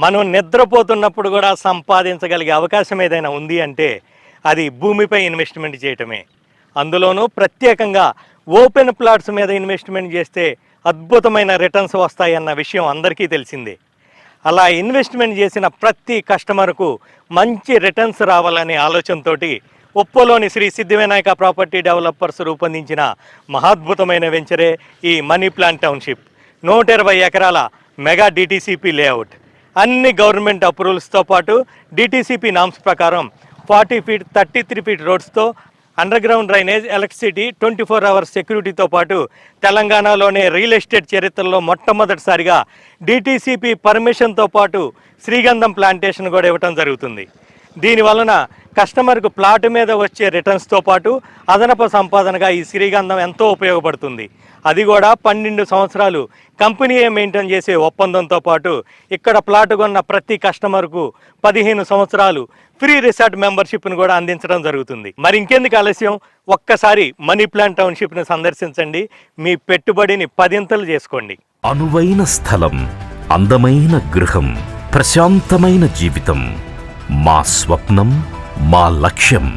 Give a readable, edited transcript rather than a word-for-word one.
మనం నిద్రపోతున్నప్పుడు కూడా సంపాదించగలిగే అవకాశం ఏదైనా ఉంది అంటే అది భూమిపై ఇన్వెస్ట్మెంట్ చేయటమే. అందులోనూ ప్రత్యేకంగా ఓపెన్ ప్లాట్స్ మీద ఇన్వెస్ట్మెంట్ చేస్తే అద్భుతమైన రిటర్న్స్ వస్తాయన్న విషయం అందరికీ తెలిసిందే. అలా ఇన్వెస్ట్మెంట్ చేసిన ప్రతి కస్టమర్కు మంచి రిటర్న్స్ రావాలనే ఆలోచనతోటి ఉప్పలోని శ్రీ సిద్ధివినాయక ప్రాపర్టీ డెవలపర్స్ రూపొందించిన మహాద్భుతమైన వెంచరే ఈ మనీ ప్లాంట్ టౌన్షిప్. 120 ఎకరాల మెగా డిటిసిపి లేఅవుట్. అన్ని గవర్నమెంట్ అప్రూవల్స్తో పాటు డిటిసిపి నామ్స్ ప్రకారం 40 ఫీట్ 33 ఫీట్ రోడ్స్తో underground drainage, electricity, 24 hours సెక్యూరిటీతో పాటు తెలంగాణలోనే రియల్ ఎస్టేట్ చరిత్రలో మొట్టమొదటిసారిగా డిటిసిపి పర్మిషన్తో పాటు శ్రీగంధం ప్లాంటేషన్ కూడా ఇవ్వటం జరుగుతుంది. దీనివలన కస్టమర్కు ప్లాట్ మీద వచ్చే రిటర్న్స్తో పాటు అదనపు సంపాదనగా ఈ శ్రీగంధం ఎంతో ఉపయోగపడుతుంది. అది కూడా 12 సంవత్సరాలు కంపెనీయే మెయింటైన్ చేసే ఒప్పందంతో పాటు ఇక్కడ ప్లాట్ కొన్న ప్రతి కస్టమర్కు 15 సంవత్సరాలు ఫ్రీ రిసార్ట్ మెంబర్షిప్ను కూడా అందించడం జరుగుతుంది. మరి ఇంకెందుకు ఆలస్యం, ఒక్కసారి మనీ ప్లాంట్ టౌన్షిప్ను సందర్శించండి. మీ పెట్టుబడిని 10 చేసుకోండి. అనువైన స్థలం, అందమైన గృహం, ప్రశాంతమైన జీవితం మా స్వప్నం, మా లక్ష్యం.